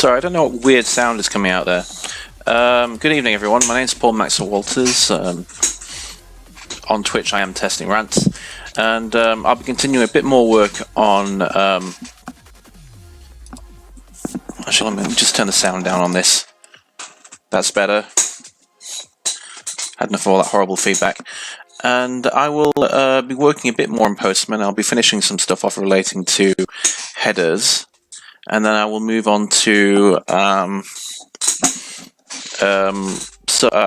Sorry, I don't know what weird sound is coming out there. Good evening, everyone. My name's Paul Maxwell Walters. On Twitch, I am testing rants, and I'll be continuing a bit more work on. Actually, let me just turn the sound down on this. That's better. Had enough of all that horrible feedback. And I will be working a bit more on Postman. I'll be finishing some stuff off relating to headers, and then I will move on to. I'll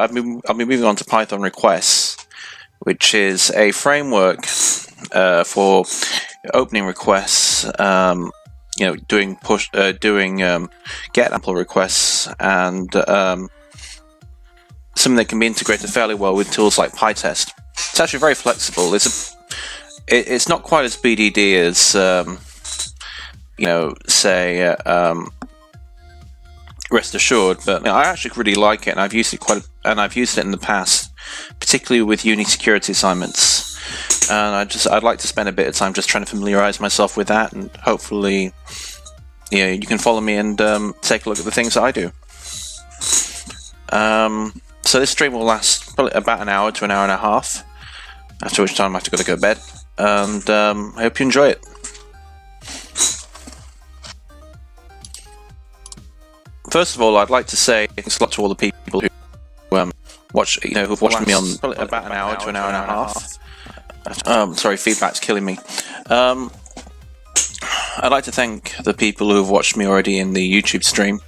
be moving on to Python requests, which is a framework for opening requests. Doing get ample requests, and something that can be integrated fairly well with tools like PyTest. It's actually very flexible. It's not quite as BDD as say Rest Assured, but I actually really like it, and I've used it I've used it in the past, particularly with uni security assignments. And I'd like to spend a bit of time just trying to familiarize myself with that, and hopefully, you can follow me and take a look at the things that I do. So this stream will last probably about an hour to an hour and a half, after which time I have to go to bed, and I hope you enjoy it. First of all, I'd like to say thanks a lot to all the people who watch, who've watched me on probably about an hour to an hour and a half. Sorry, feedback's killing me. I'd like to thank the people who have watched me already in the YouTube stream.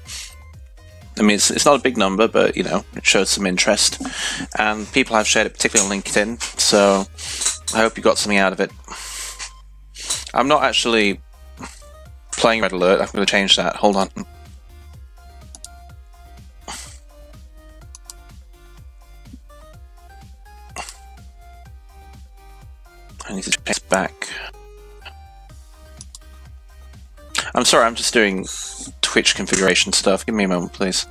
I mean, it's not a big number, but it shows some interest, and people have shared it, particularly on LinkedIn. So I hope you got something out of it. I'm not actually playing Red Alert. I'm going to change that. Hold on. I need to change this back. I'm sorry, I'm just doing Twitch configuration stuff. Give me a moment, please.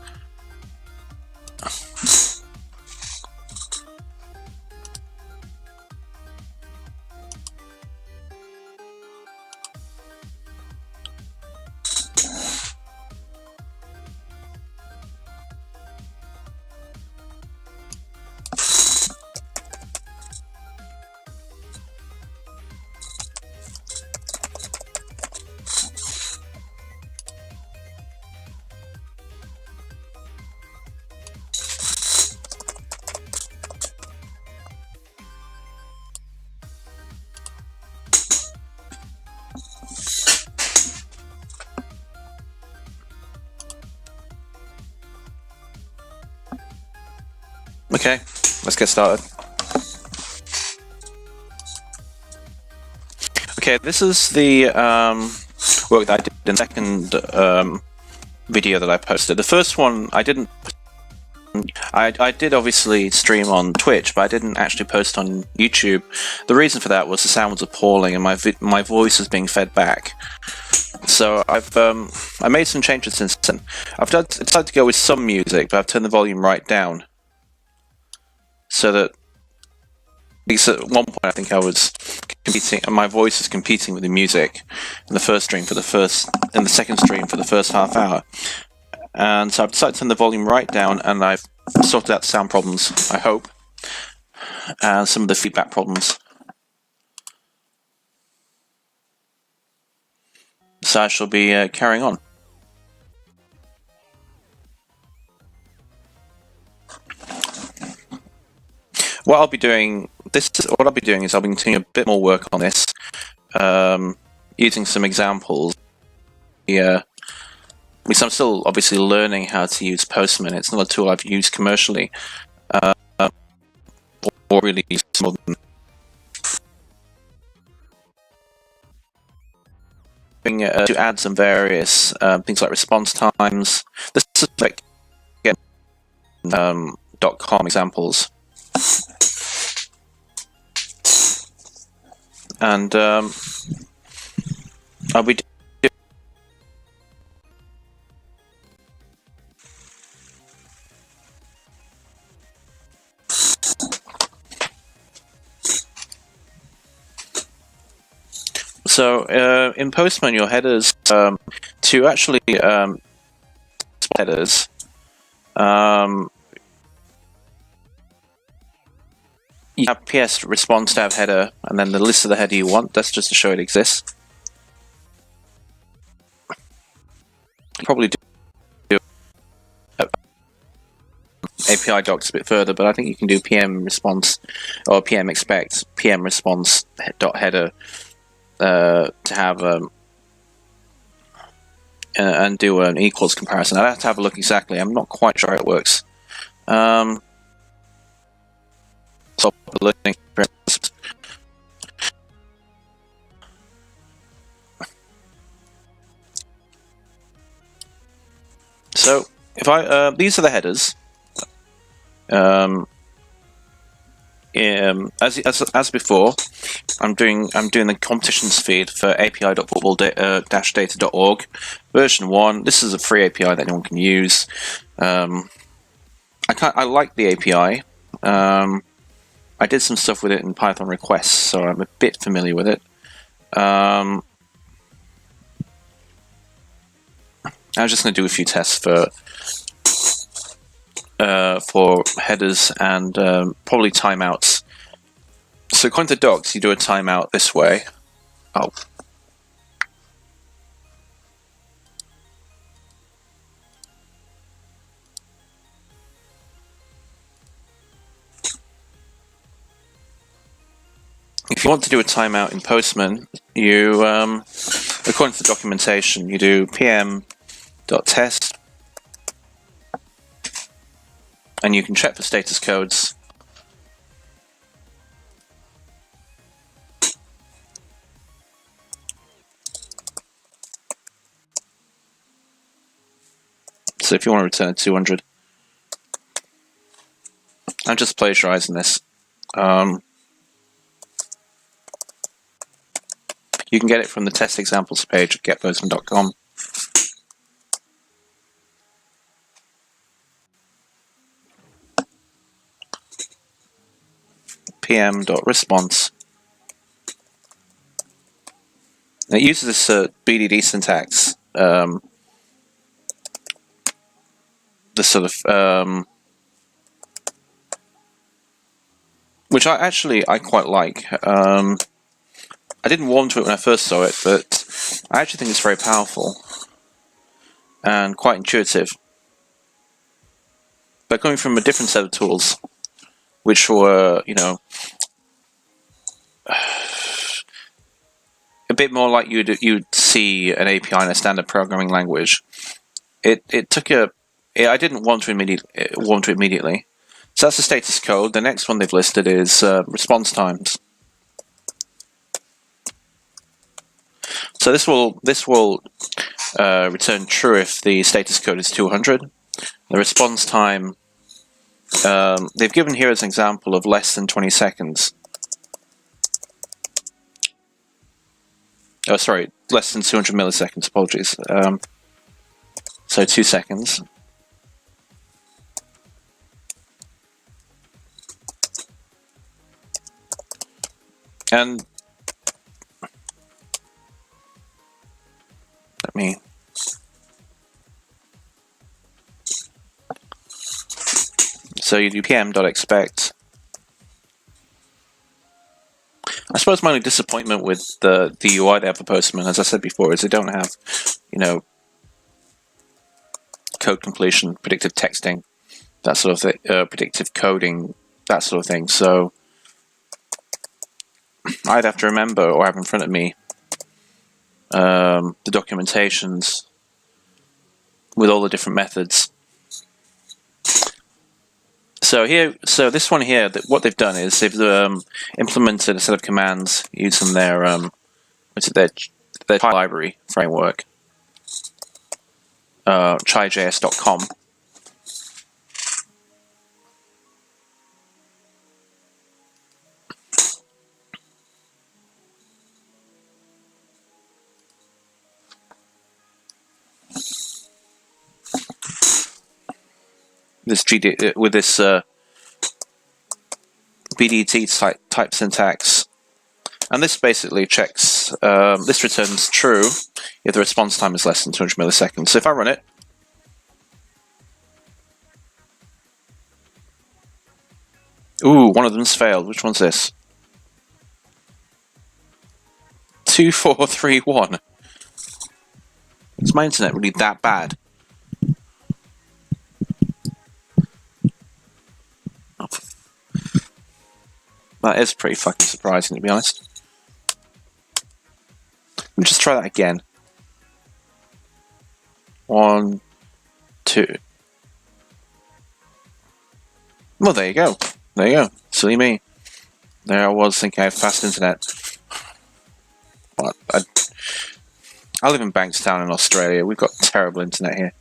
Okay, let's get started. Okay, this is the work that I did in the second video that I posted. The first one I didn't. I did obviously stream on Twitch, but I didn't actually post on YouTube. The reason for that was the sound was appalling, and my voice was being fed back. So I made some changes since then. I've decided to go with some music, but I've turned the volume right down. So that, because at one point I think I was competing, and my voice is competing with the music in the first stream in the second stream for the first half hour. And so I've decided to turn the volume right down, and I've sorted out the sound problems, I hope, and some of the feedback problems. So I shall be carrying on. What I'll be doing is I'll be continuing a bit more work on this, using some examples. Because I'm still obviously learning how to use Postman. It's not a tool I've used commercially, or really used more than. To add some various things like response times. This is like .com examples. And I'll be so in Postman, your headers to actually headers. You have PS response tab header, and then the list of the header you want. That's just to show it exists. Probably do API docs a bit further, but I think you can do PM response or PM expect PM response dot header to have and do an equals comparison. I'd have to have a look exactly. I'm not quite sure how it works. So if I these are the headers. As before, I'm doing the competitions feed for api.football-data.org version 1. This is a free API that anyone can use. I like the API. I did some stuff with it in Python requests, so I'm a bit familiar with it. I was just going to do a few tests for headers and probably timeouts. So according to docs, you do a timeout this way. Oh. If you want to do a timeout in Postman, you, according to the documentation, you do PMDot and you can check for status codes. So if you want to return 200, I'm just plagiarizing this. You can get it from the test examples page at getpostman.com. PM.response. It uses this BDD syntax, the sort of, which I quite like. I didn't warm to it when I first saw it, but I actually think it's very powerful and quite intuitive. But coming from a different set of tools, which were, you know, a bit more like you'd see an API in a standard programming language. It took I didn't want to immediately. So that's the status code. The next one they've listed is response times. So this will return true if the status code is 200. The response time they've given here as an example of less than 20 seconds. Oh, sorry, less than 200 milliseconds. Apologies. So 2 seconds. And let me. So you do PM.expect. I suppose my only disappointment with the UI they have for Postman, as I said before, is they don't have, you know, code completion, predictive texting, that sort of thing, predictive coding, that sort of thing. So I'd have to remember or have in front of me the documentations with all the different methods. So this one here, what they've done is they've implemented a set of commands using their library framework, chai.js.com. With this BDT type syntax, and this basically checks. This returns true if the response time is less than 200 milliseconds. So if I run it, Ooh, one of them's failed. Which one's this? 2431. Is my internet really that bad? Oh, that is pretty fucking surprising, to be honest. Let me just try that again. 1, 2. Well, there you go. There you go. Silly me. There I was thinking I have fast internet. Well, I live in Bankstown in Australia. We've got terrible internet here.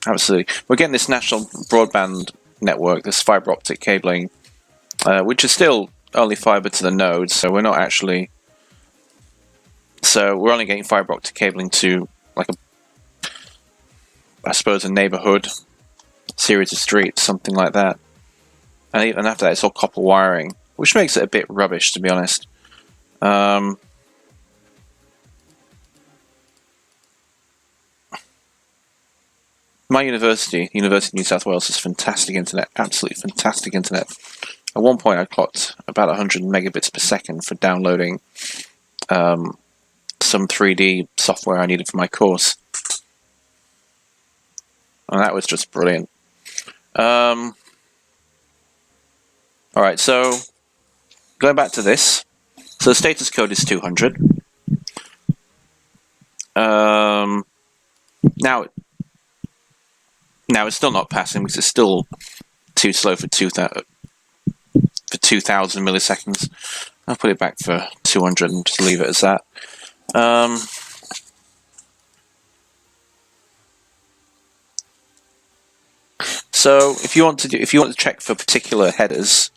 Absolutely. We're getting this national broadband network, this fiber optic cabling, which is still only fiber to the node, so we're not actually... So we're only getting fiber optic cabling to, like, I suppose, a neighborhood, series of streets, something like that. And even after that, it's all copper wiring, which makes it a bit rubbish, to be honest. My university, University of New South Wales, has fantastic internet, absolutely fantastic internet. At one point, I clocked about 100 megabits per second for downloading some 3D software I needed for my course. And that was just brilliant. Alright, so going back to this. So the status code is 200. Now it's still not passing because it's still too slow for 2000 milliseconds. I'll put it back for 200 and just leave it as that. So if you want to check for particular headers,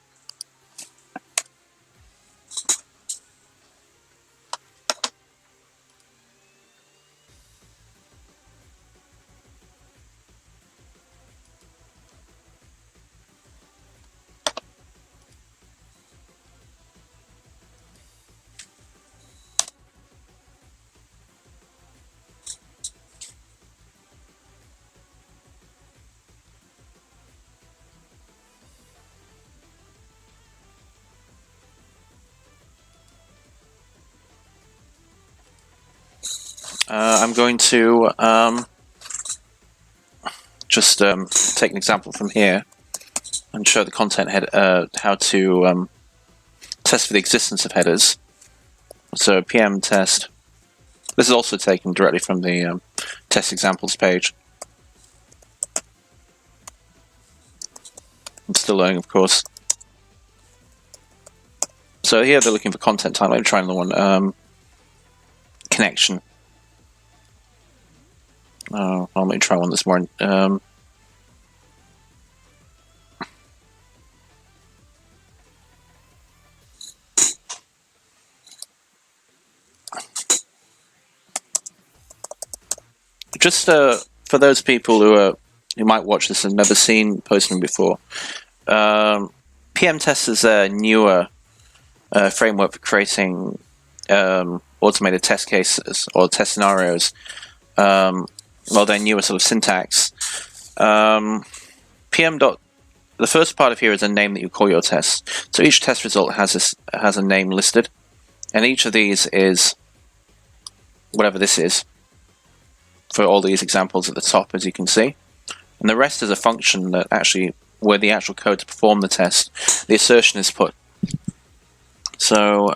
I'm going to just take an example from here and show the content head how to test for the existence of headers. So PMTest. This is also taken directly from the test examples page. I'm still learning, of course. So here they're looking for content type. Let me try another one. Connection. Let me try one that's more. Just for those people who might watch this and never seen Postman before, PMTest is a newer framework for creating automated test cases or test scenarios. Well, their newer sort of syntax. PMDot. The first part of here is a name that you call your test. So each test result has a name listed, and each of these is whatever this is. For all these examples at the top, as you can see, and the rest is a function that actually, where the actual code to perform the test, the assertion is put. So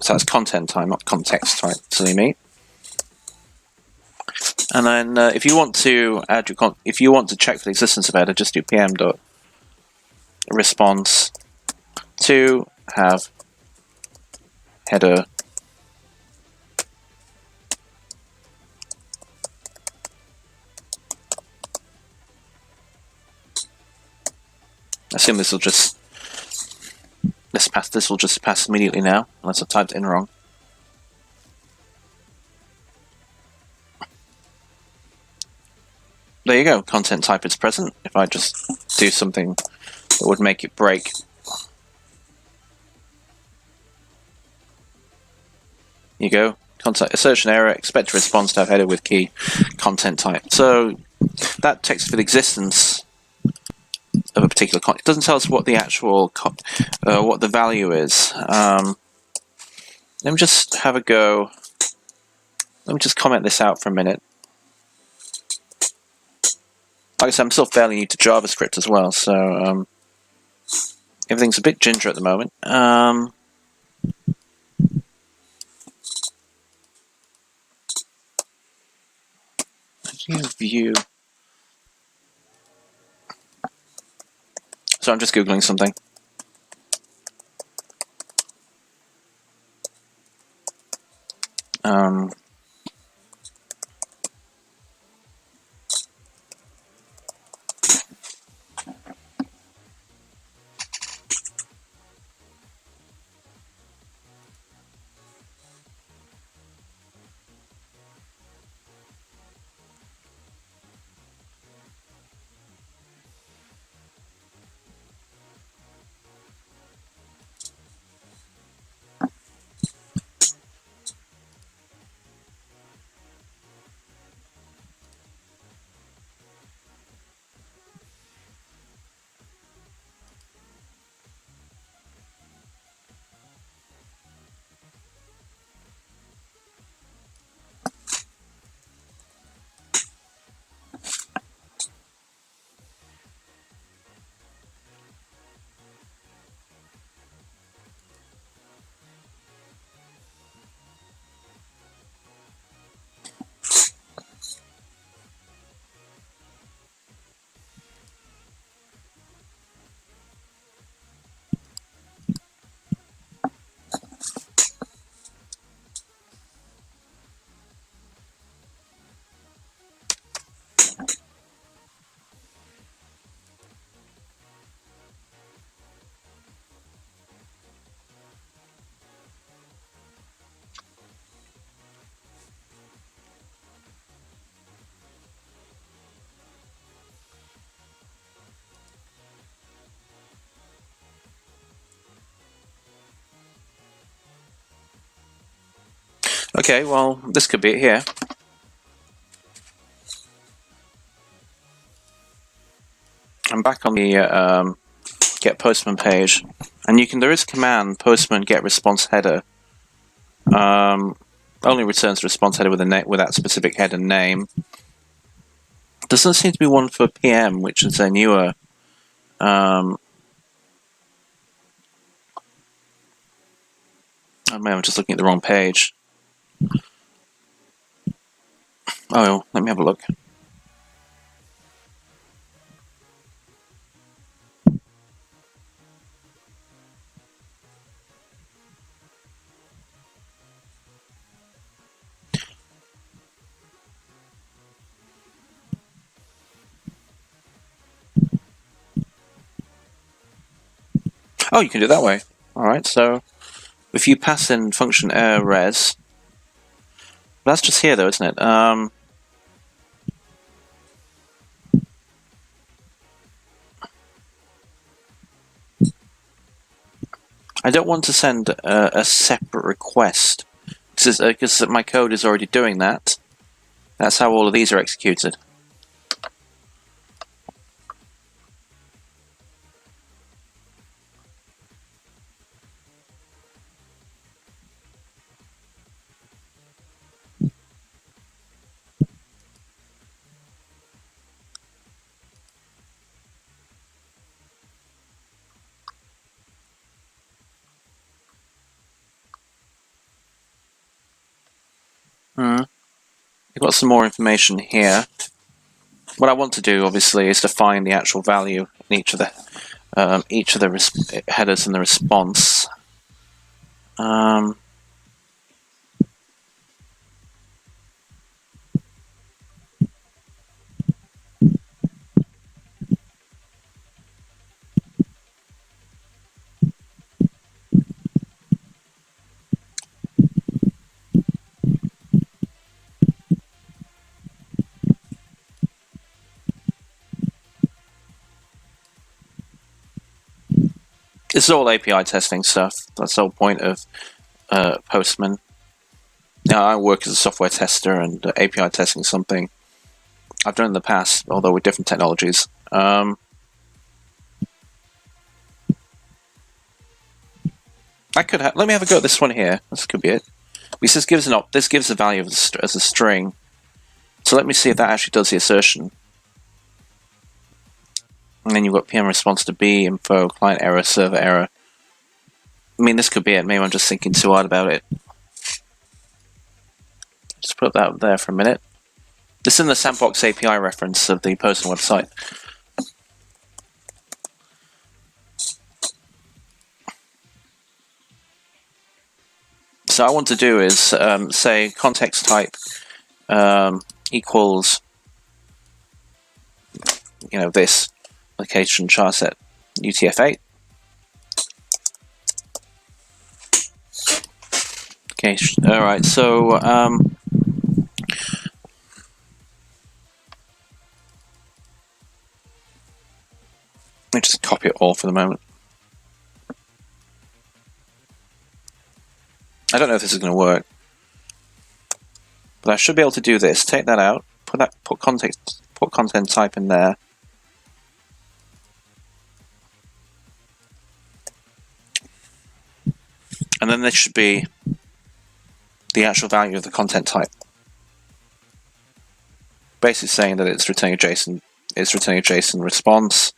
that's content type, not context type. Silly me. And then if you want to add your if you want to check for the existence of header, just do PMDot response to have header I assume this will just this will just pass immediately now, unless I've typed it in wrong. there you go. Content type is present. If I just do something that would make it break. You go. Content assertion error. Expect a response to have header with key content type. So that text for the existence of a particular content. It doesn't tell us what the actual what the value is. Let me just have a go. Let me just comment this out for a minute. Like I said, I'm still fairly new to JavaScript as well, so everything's a bit ginger at the moment. View. So I'm just Googling something. Okay, well, this could be it here. I'm back on the get Postman page, and there is a command Postman get response header. Only returns the response header with that specific header name. There doesn't seem to be one for PM, which is a newer. Oh man, I'm just looking at the wrong page. Oh, let me have a look. Oh, you can do it that way. All right, so if you pass in function res, that's just here though, isn't it? I don't want to send a separate request because my code is already doing that. That's how all of these are executed. We've got some more information here. What I want to do, obviously, is to find the actual value in each of the headers in the response. This is all API testing stuff. That's the whole point of Postman. Now, I work as a software tester, and API testing is something I've done in the past, although with different technologies. Let me have a go at this one here. This could be it. This gives the value as a string. So let me see if that actually does the assertion. And then you've got PM response to B, info, client error, server error. I mean, this could be it. Maybe I'm just thinking too hard about it. Just put that there for a minute. This is in the Sandbox API reference of the Postman website. So what I want to do is say context type equals, this location char set UTF-8. Okay, all right. So let me just copy it all for the moment. I don't know if this is going to work, but I should be able to do this. Take that out. Put content type in there. And then this should be the actual value of the content type. Basically saying that it's returning a JSON. It's returning a JSON response.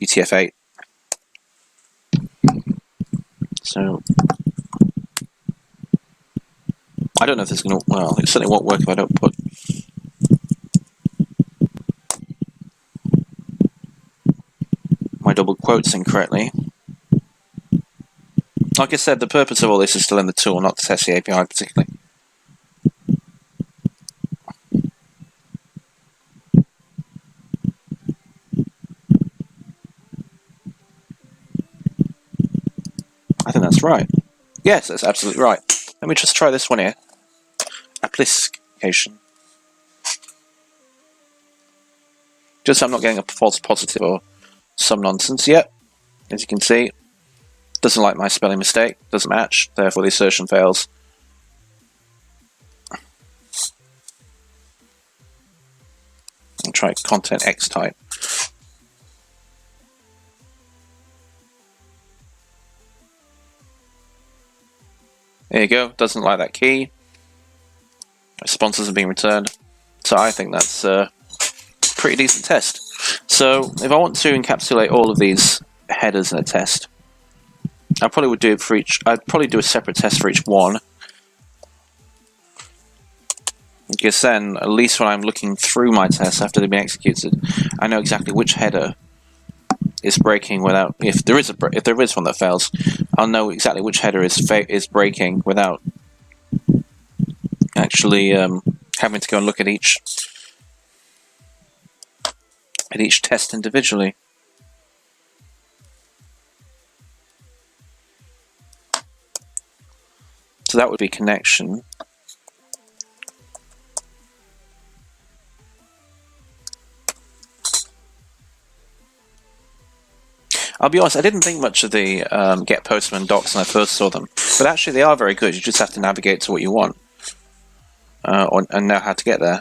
UTF-8. So I don't know if this is going to. Well, it certainly won't work if I don't put. My double quotes in correctly. Like I said, the purpose of all this is still in the tool, not to test the API particularly. I think that's right. Yes, that's absolutely right. Let me just try this one here. Application. Just so I'm not getting a false positive or some nonsense yet. As you can see, doesn't like my spelling mistake, doesn't match, therefore the assertion fails. I'll try content X type. There you go, doesn't like that key. Responses are being returned. So I think that's a pretty decent test. So if I want to encapsulate all of these headers in a test, I probably would do it for each. I'd probably do a separate test for each one. Because then, at least when I'm looking through my tests after they've been executed, I know exactly which header is breaking without. If there is one that fails, I'll know exactly which header is breaking without actually having to go and look at each test individually. So that would be connection. I'll be honest, I didn't think much of the Get Postman docs when I first saw them, but actually they are very good. You just have to navigate to what you want and know how to get there.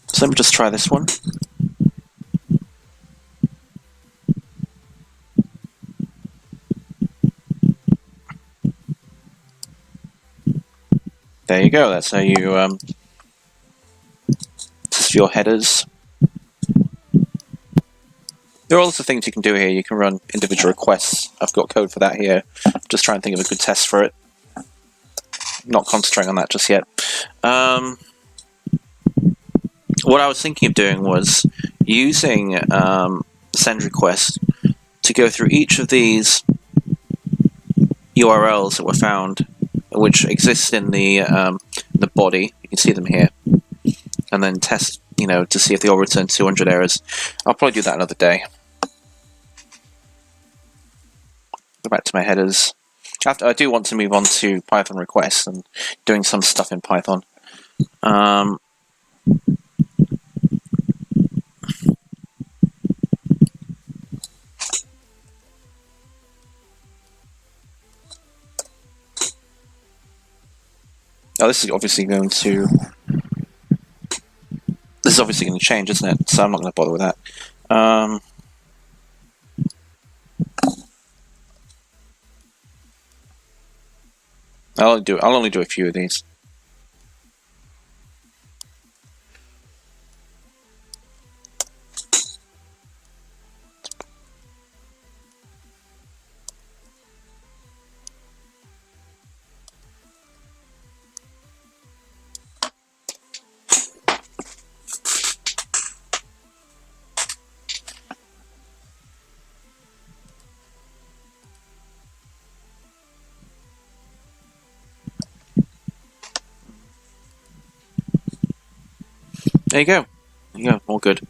So let me just try this one. There you go, that's how you test your headers. There are lots of things you can do here. You can run individual requests. I've got code for that here. Just try and think of a good test for it. Not concentrating on that just yet. What I was thinking of doing was using send request to go through each of these URLs that were found, which exist in the body. You can see them here, and then test, to see if they all return 200 errors. I'll probably do that another day. Go back to my headers. I do want to move on to Python requests and doing some stuff in Python. Oh, this is obviously going to change, isn't it? So I'm not going to bother with that. I'll only do a few of these. There you go. All good.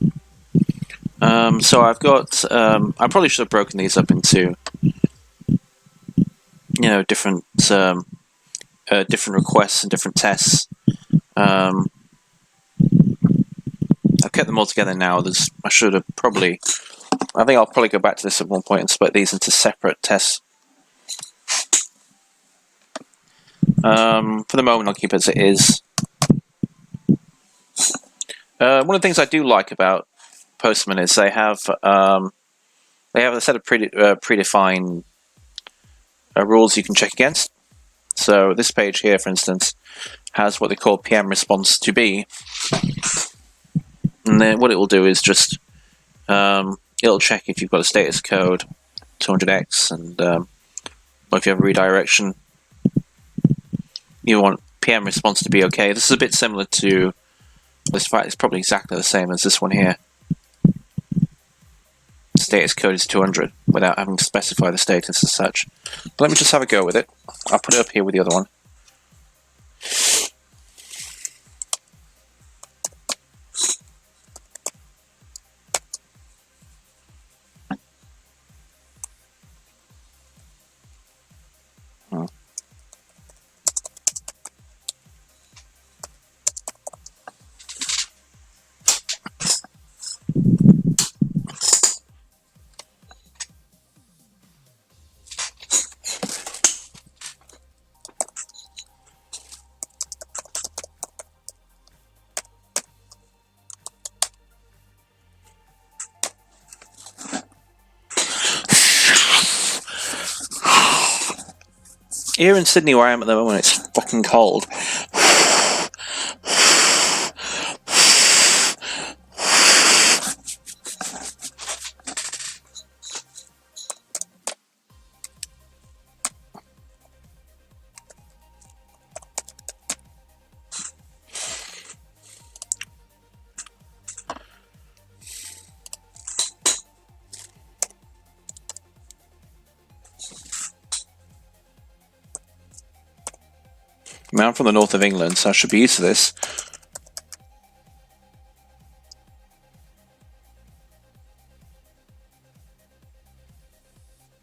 So I've got. I probably should have broken these up into, different requests and different tests. I've kept them all together now. I think I'll probably go back to this at one point and split these into separate tests. For the moment, I'll keep it as it is. One of the things I do like about Postman is they have a set of predefined rules you can check against. So this page here, for instance, has what they call PM response to be, and then what it will do is just it'll check if you've got a status code 200x, and or if you have a redirection, you want PM response to be okay. This is a bit similar to this. Fact, it's probably exactly the same as this one here. Status code is 200 without having to specify the status as such. But let me just have a go with it. I'll put it up here with the other one. Here in Sydney, where I am at the moment, it's fucking cold. I mean, I'm from the north of England, so I should be used to this.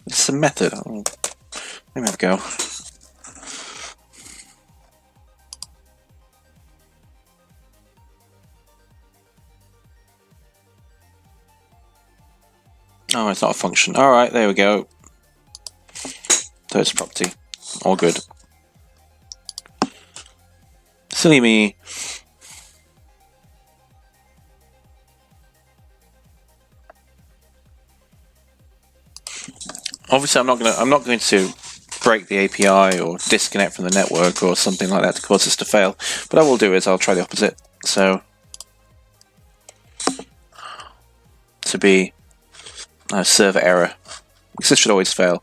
It's a method. Let me have a go. Oh, it's not a function. Alright, there we go. So it's property. All good. Silly me. Obviously, I'm not going to break the API or disconnect from the network or something like that to cause this to fail. But what I will do is I'll try the opposite. So to be a server error, because this should always fail.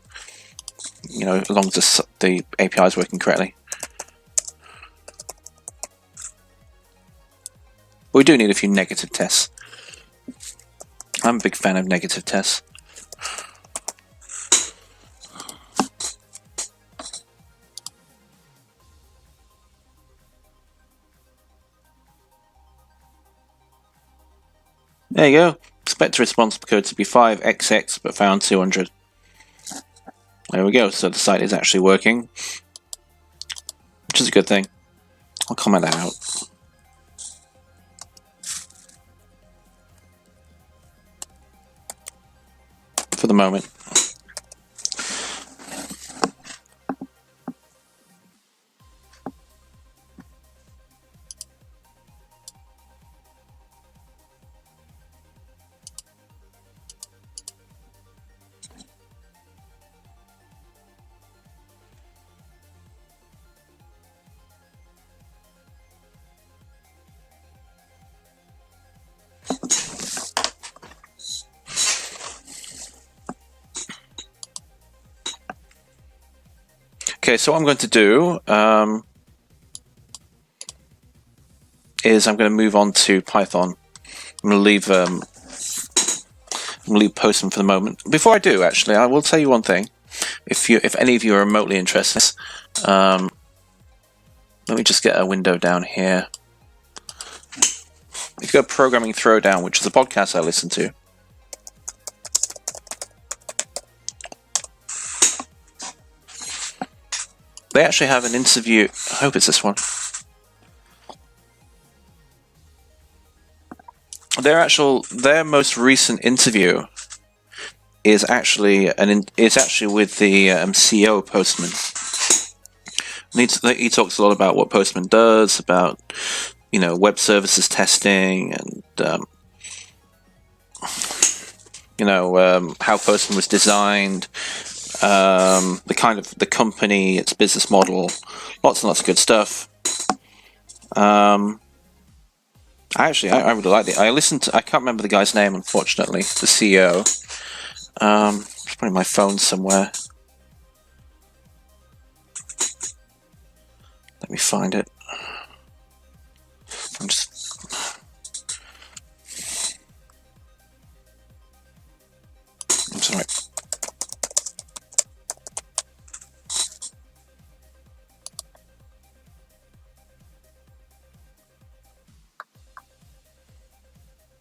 As long as the API is working correctly. We do need a few negative tests. I'm a big fan of negative tests. There you go. Expect the response code to be 5xx, but found 200. There we go. So the site is actually working, which is a good thing. I'll comment that out. For the moment. Okay, so what I'm going to do is I'm going to move on to Python. I'm going to leave Postman for the moment. Before I do, actually, I will tell you one thing. If any of you are remotely interested, let me just get a window down here. If you go Programming Throwdown, which is a podcast I listen to, they actually have an interview. I hope it's this one. Their most recent interview is actually with the CEO of Postman. He talks a lot about what Postman does, about web services testing, and how Postman was designed, the company, its business model, lots and lots of good stuff. I really liked it. I can't remember the guy's name, unfortunately, the CEO. It's probably my phone somewhere. Let me find it. I'm sorry.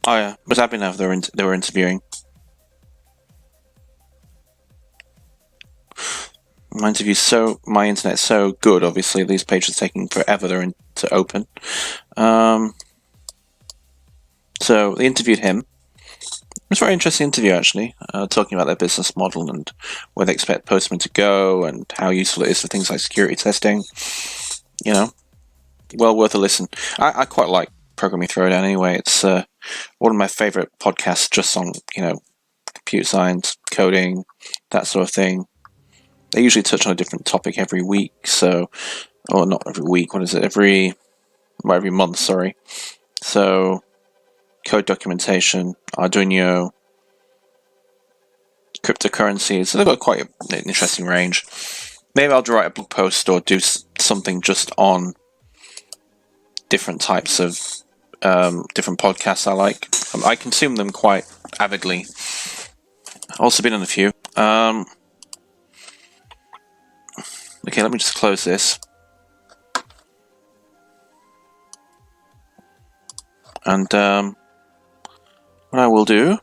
Oh yeah, but I've been over there. They were interviewing. My internet's so good. Obviously, these pages are taking forever to open. So they interviewed him. It was a very interesting interview, actually, talking about their business model and where they expect Postman to go and how useful it is for things like security testing. Well worth a listen. I quite like Programming Throwdown anyway. It's one of my favorite podcasts just on, computer science, coding, that sort of thing. They usually touch on a different topic every week, or not every week, what is it? Every month, sorry. So, code documentation, Arduino, cryptocurrencies, so they've got quite an interesting range. Maybe I'll write a blog post or do something just on different types of different podcasts I like. I consume them quite avidly. I've also been on a few. Okay, let me just close this. And what I will do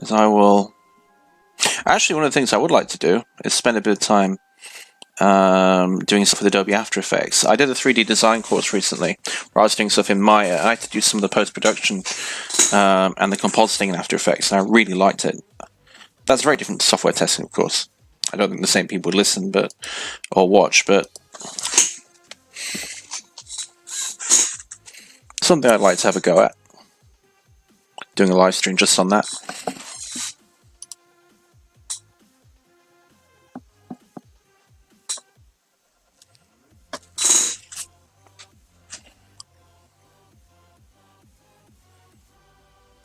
is actually, one of the things I would like to do is spend a bit of time doing stuff with Adobe After Effects. I did a 3D design course recently where I was doing stuff in Maya. I had to do some of the post-production and the compositing in After Effects, and I really liked it. That's very different to software testing, of course. I don't think the same people would listen or watch, but something I'd like to have a go at. Doing a live stream just on that.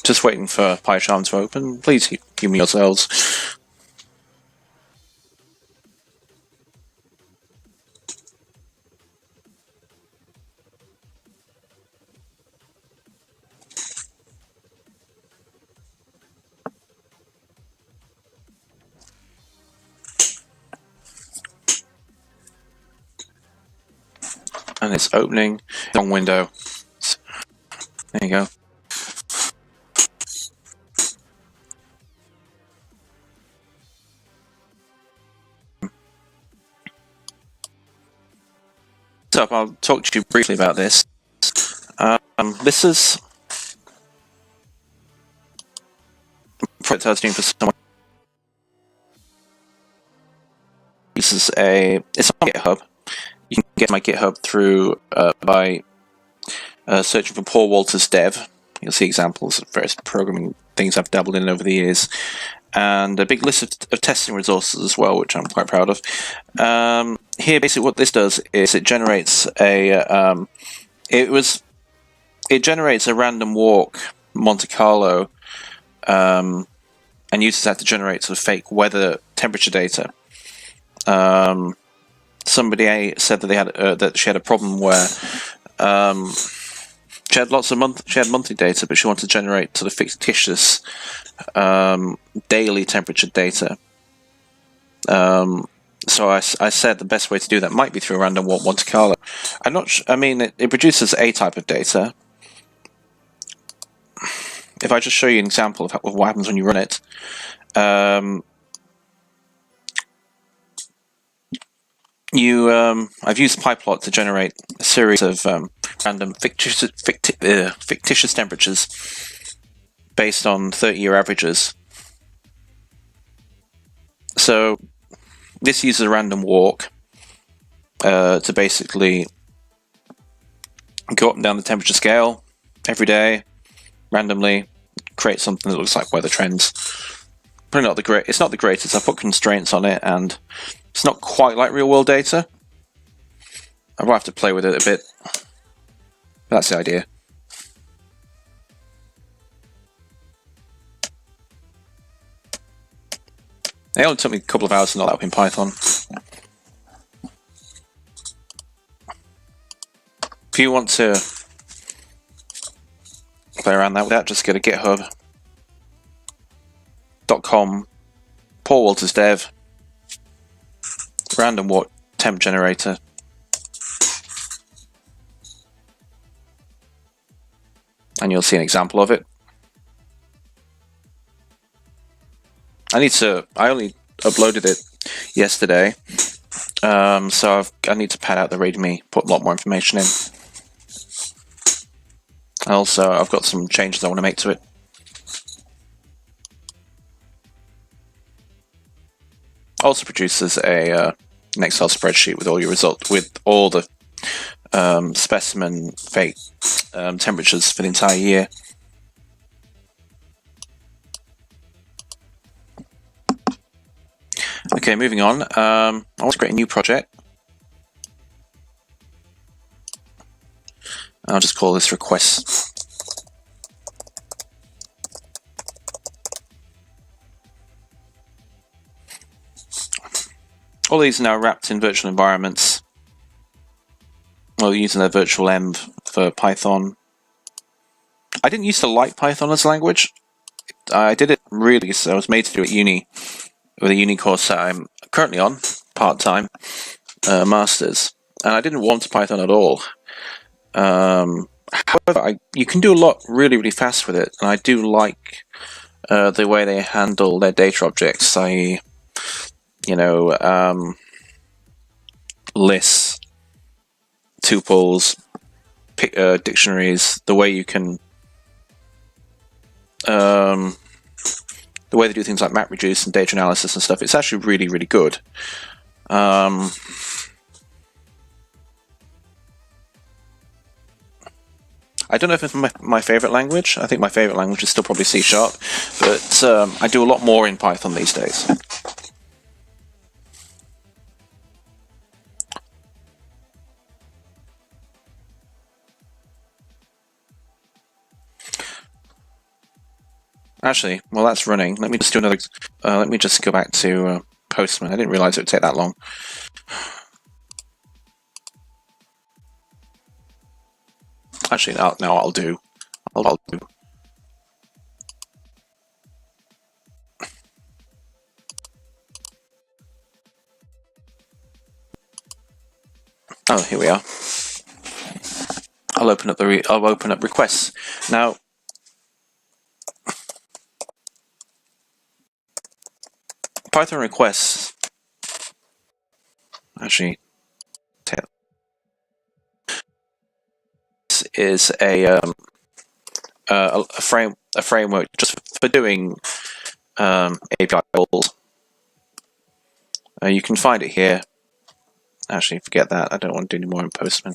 Just waiting for PyCharm to open. Please give me yourselves. And it's opening. Long window. There you go. So I'll talk to you briefly about this. This is a project I was doing for someone. It's on GitHub. You can get my GitHub through by searching for Paul Walters Dev. You'll see examples of various programming things I've dabbled in over the years, and a big list of testing resources as well, which I'm quite proud of. Here, basically, what this does is it generates a random walk Monte-Carlo, and uses that to generate sort of fake weather temperature data. somebody said that they had that she had a problem where she had monthly data, but she wanted to generate sort of fictitious daily temperature data. So I said the best way to do that might be through a random walk Monte-Carlo. I mean, it produces a type of data. If I just show you an example of what happens when you run it, I've used PyPlot to generate a series of random fictitious temperatures based on 30-year averages. So this uses a random walk to basically go up and down the temperature scale every day, randomly, create something that looks like weather trends. Probably it's not the greatest. I put constraints on it, and it's not quite like real-world data. I will have to play with it a bit. That's the idea. It only took me a couple of hours to knock that up in Python. If you want to play around with that, just go to github.com, Paul Walters Dev, random walk temp generator. And you'll see an example of it. I only uploaded it yesterday, so I need to pad out the README, put a lot more information in. And also, I've got some changes I want to make to it. Also produces an Excel spreadsheet with all your results, with all the specimen fake temperatures for the entire year. Okay, moving on. I want to create a new project. I'll just call this requests. All these are now wrapped in virtual environments. Well, using a virtual env for Python. I didn't used to like Python as a language. I did it really because I was made to do it at uni, with a uni course that I'm currently on, part-time, masters. And I didn't want Python at all. However, you can do a lot really, really fast with it. And I do like the way they handle their data objects, i.e., lists, tuples, dictionaries, the way you can, the way they do things like MapReduce and data analysis and stuff. It's actually really, really good. I don't know if it's my favorite language. I think my favorite language is still probably C#, but I do a lot more in Python these days. Actually, while that's running, let me just do another. Let me just go back to Postman. I didn't realize it would take that long. Actually, no, I'll do. I'll do. Oh, here we are. I'll open up requests now. Python requests actually is a framework just for doing API calls. You can find it here. Actually, forget that. I don't want to do any more in Postman.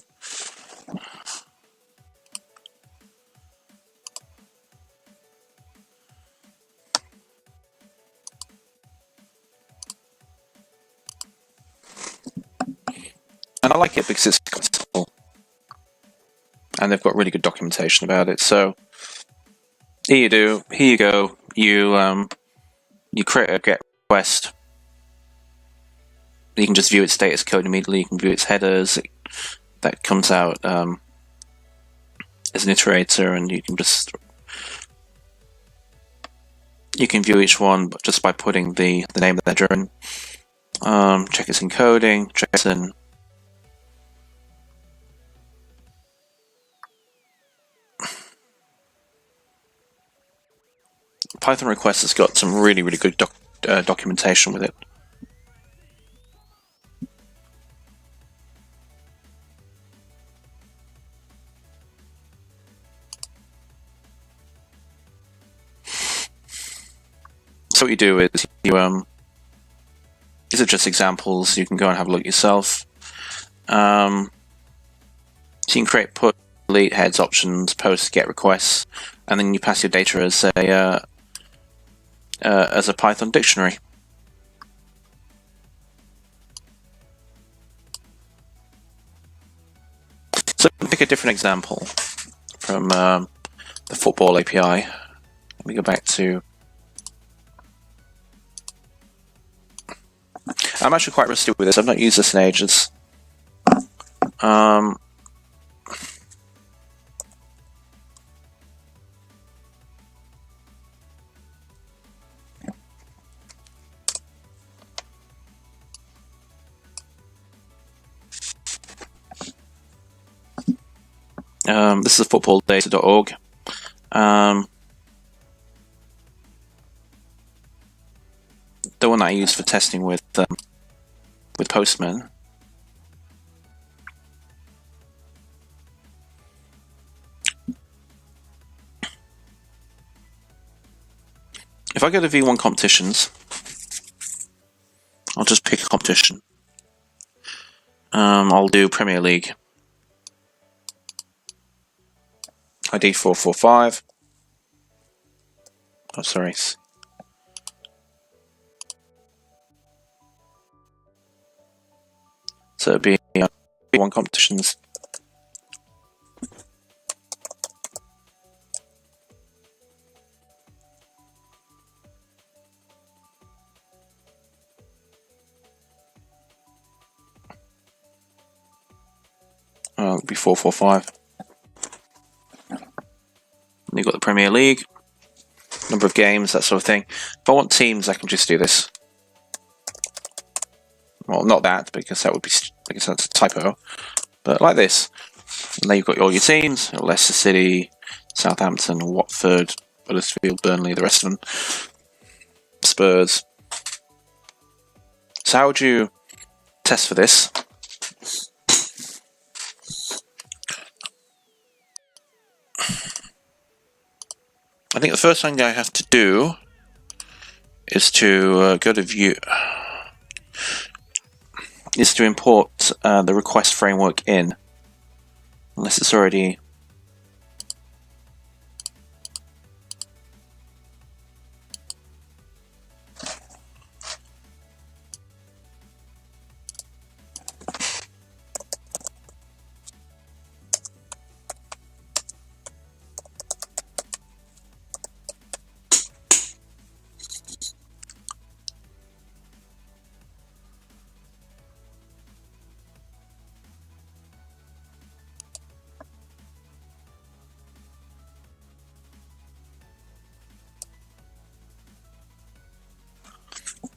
And I like it because it's simple, and they've got really good documentation about it. So here you go. You create a GET request. You can just view its status code immediately. You can view its headers. That comes out as an iterator, and you can view each one just by putting the name of the header in. Check its encoding. Check its in. Python request has got some really good documentation with it. So what you do is these are just examples. You can go and have a look yourself. So you can create put, delete, heads, options, post, get requests, and then you pass your data as a Python dictionary. So pick a different example from the football API. Let me go back to. I'm actually quite rusty with this. I've not used this in ages. This is footballdata.org. The one that I use for testing with Postman. If I go to V1 competitions, I'll just pick a competition. I'll do Premier League. ID 445. Oh, sorry. So it'd be V1 competitions. It'll be 445. And you've got the Premier League, number of games, that sort of thing. If I want teams, I can just do this. Well, not that, because that would be, because that's a typo. But like this. And there you've got all your teams: Leicester City, Southampton, Watford, Huddersfield, Burnley, the rest of them, Spurs. So how would you test for this? I think the first thing I have to do is to go to View, is to import the request framework in, unless it's already.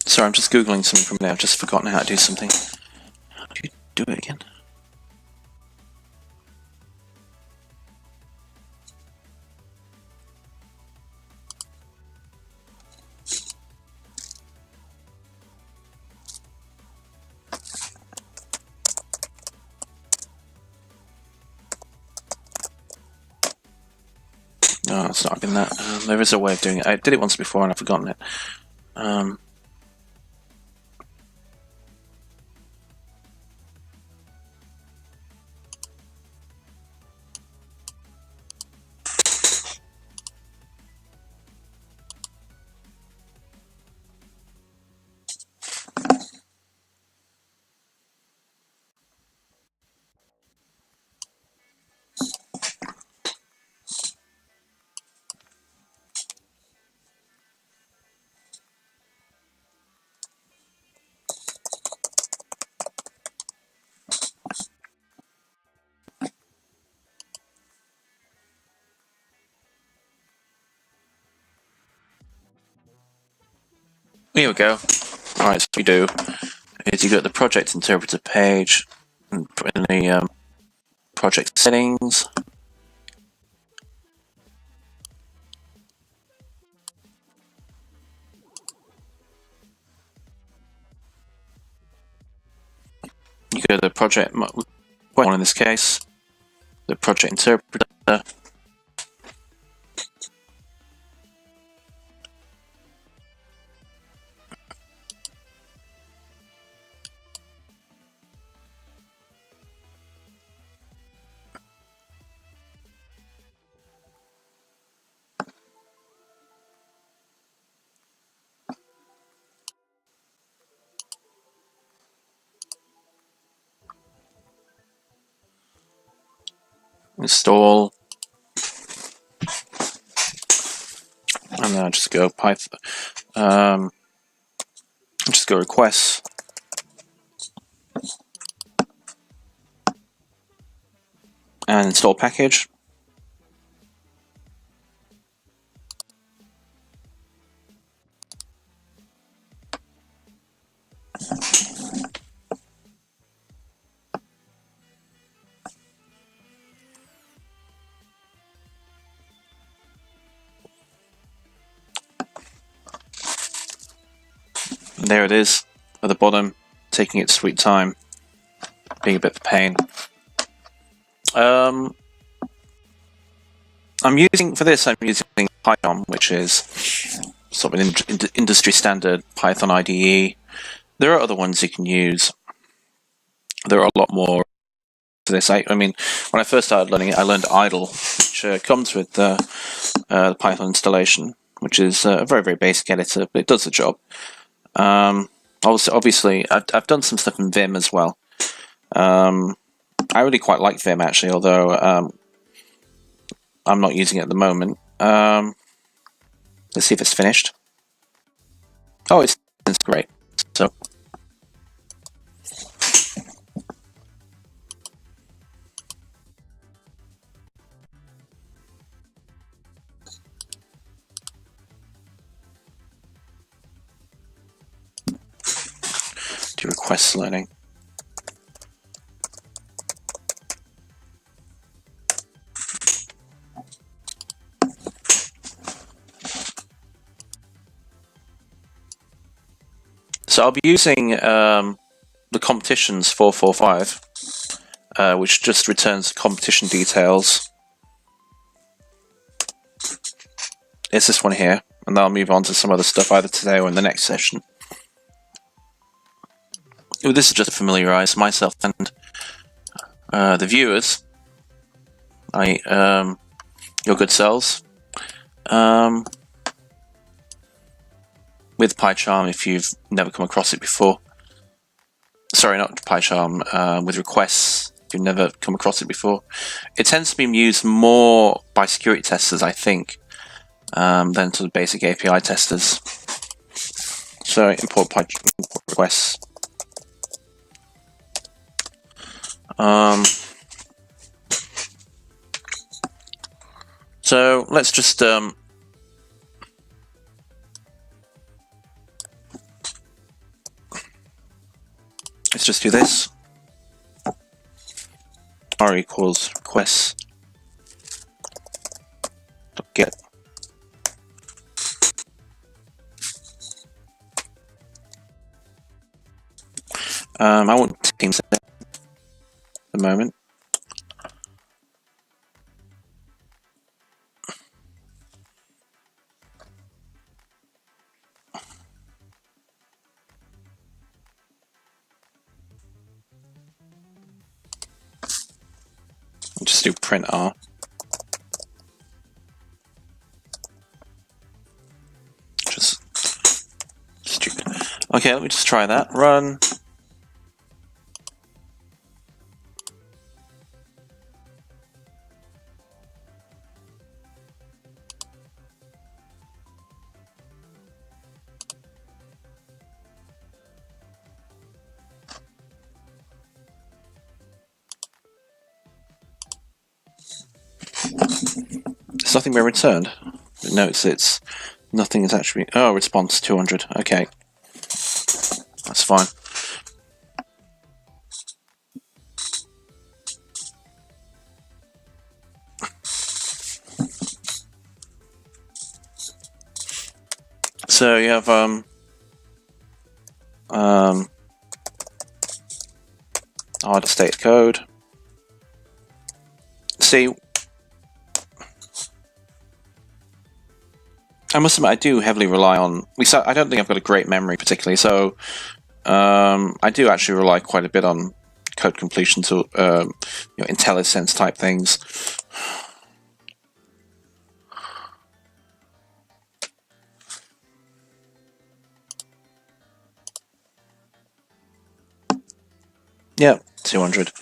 Sorry, I'm just Googling something from there. I've just forgotten how to do something. How do you do it again? No, it's not been that. There is a way of doing it. I did it once before and I've forgotten it. Here we go. Alright, so what we do is you go to the project interpreter page and put in the project settings. You go to the project one in this case, the project interpreter. Install, and then just go Python. Just go requests, and install package. And there it is at the bottom, taking its sweet time, being a bit of a pain. I'm using Python, which is sort of an industry standard Python IDE. There are other ones you can use. There are a lot more to this. I mean, when I first started learning it, I learned idle, which comes with the Python installation, which is a very, very basic editor, but it does the job. Obviously, I've done some stuff in Vim as well. I really quite like Vim, actually, although I'm not using it at the moment. Let's see if it's finished. Oh, it's great. So, do request learning. So I'll be using the competitions 445, which just returns competition details. It's this one here, and then I'll move on to some other stuff either today or in the next session. This is just to familiarise myself and the viewers, your good selves, with PyCharm if you've never come across it before. Sorry, not PyCharm, with requests if you've never come across it before. It tends to be used more by security testers, I think, than to the basic API testers. So import requests. So let's just do this. R equals requests get. I won't team set at the moment. Just do print R. Just stupid. Okay, let me just try that. Run. There's nothing been returned. It notes it's nothing is actually. Oh, response 200. Okay. That's fine. So you have hard state code. See, I must admit I do heavily rely on. I don't think I've got a great memory particularly, so I do actually rely quite a bit on code completion to IntelliSense type things. Yeah, 200.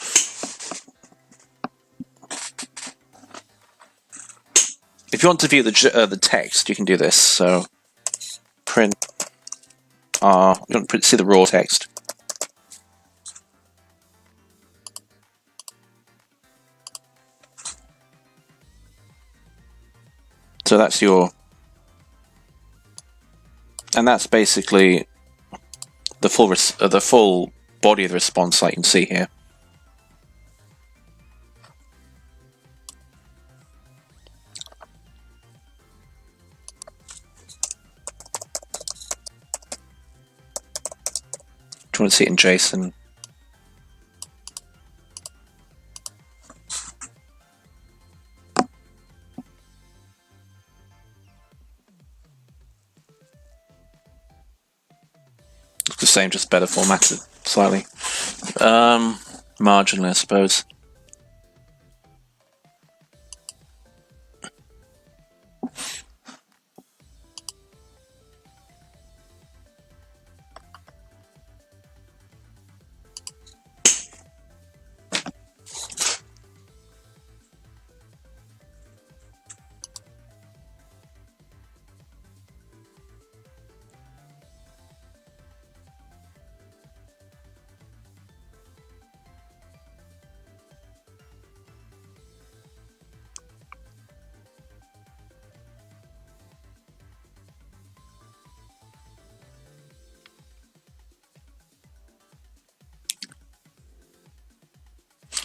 If you want to view the text, you can do this. So print R. You want to see the raw text. So that's your, and that's basically the full body of the response that you can see here. Do you want to see it in JSON? It's the same, just better formatted slightly. Marginally, I suppose.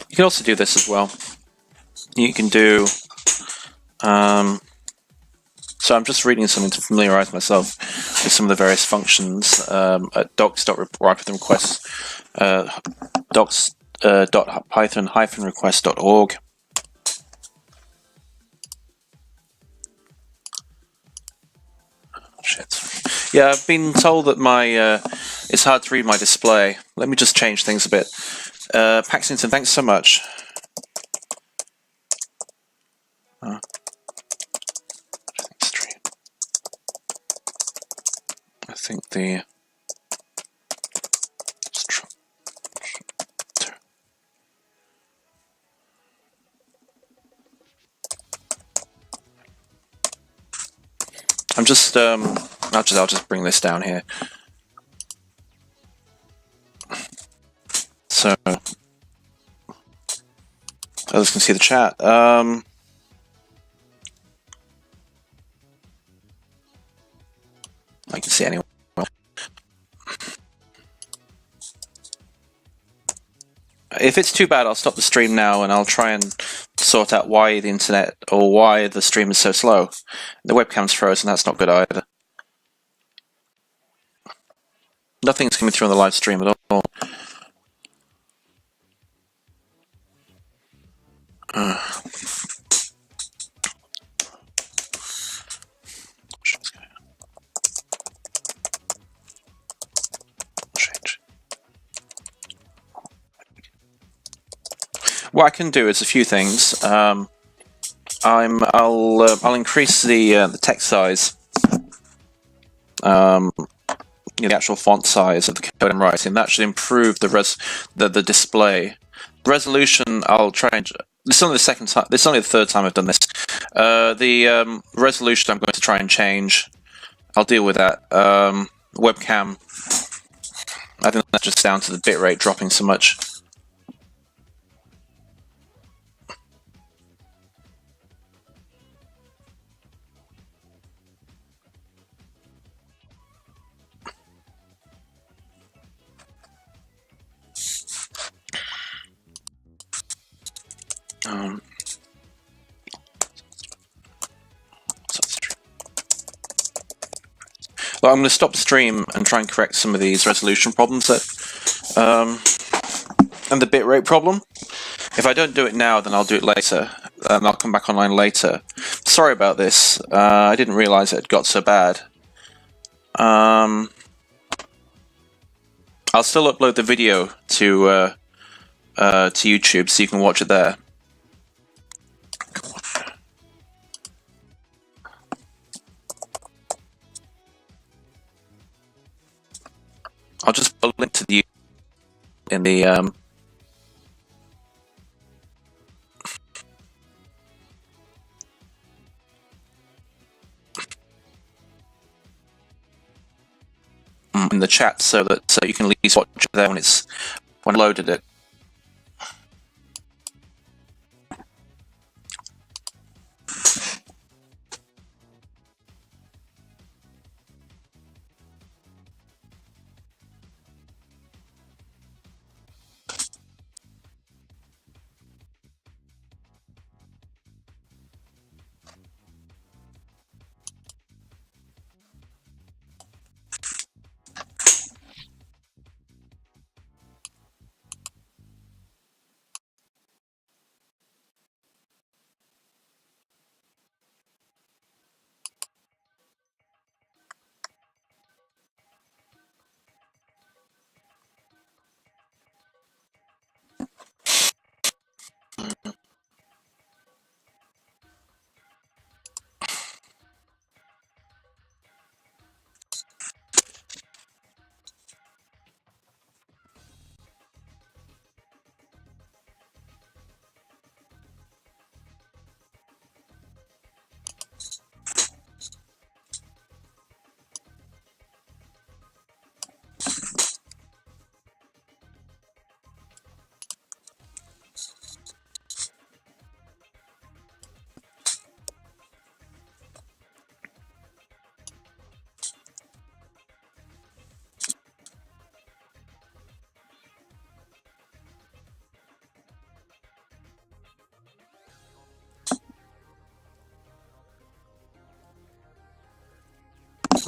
You can also do this as well. You can do, so I'm just reading something to familiarize myself with some of the various functions at docs.write-with-requests, docs.python-request.org. Shit. Yeah, I've been told that it's hard to read my display. Let me just change things a bit. Paxington, thanks so much. I think the I'll just bring this down here. So others can see the chat. I can see anyone. If it's too bad, I'll stop the stream now and I'll try and sort out why the internet or why the stream is so slow. The webcam's frozen, that's not good either. Nothing's coming through on the live stream at all. What I can do is a few things. I'll increase the text size, the actual font size of the code I'm writing. That should improve the display. Resolution, I'll try and. This is only the second time. This is only the third time I've done this. The resolution I'm going to try and change. I'll deal with that. Webcam. I think that's just down to the bitrate dropping so much. Well, I'm going to stop the stream and try and correct some of these resolution problems that, and the bitrate problem. If I don't do it now, then I'll do it later, and I'll come back online later. Sorry about this. I didn't realize it had got so bad. I'll still upload the video to YouTube, so you can watch it there. I'll just put a link to the in the in the chat, so you can at least watch it there when I loaded it.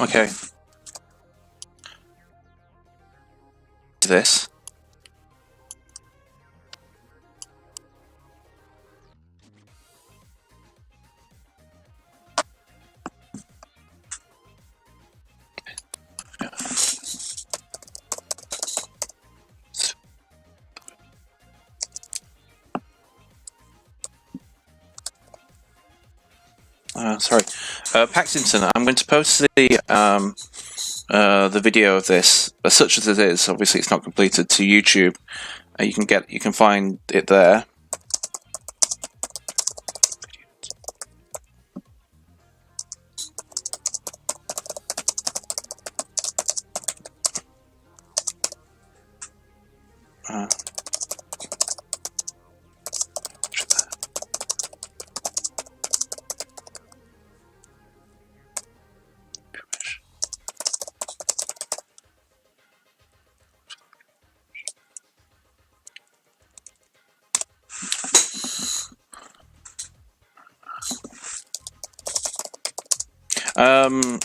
Okay. This. Sorry, Paxington. I'm going to post the video of this, such as it is. Obviously, it's not completed, to YouTube. You can find it there.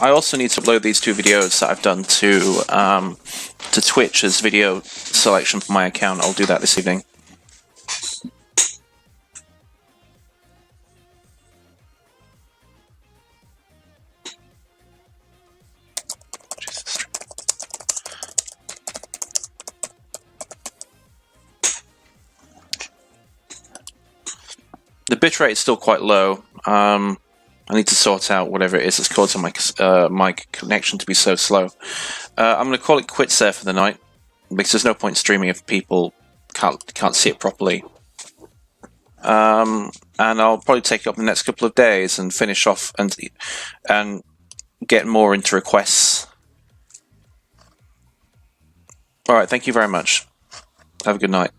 I also need to upload these two videos that I've done to Twitch as video selection for my account. I'll do that this evening. The bitrate is still quite low. I need to sort out whatever it is that's causing my connection to be so slow. I'm going to call it quits there for the night, because there's no point streaming if people can't see it properly. And I'll probably take it up the next couple of days and finish off and get more into requests. All right, thank you very much. Have a good night.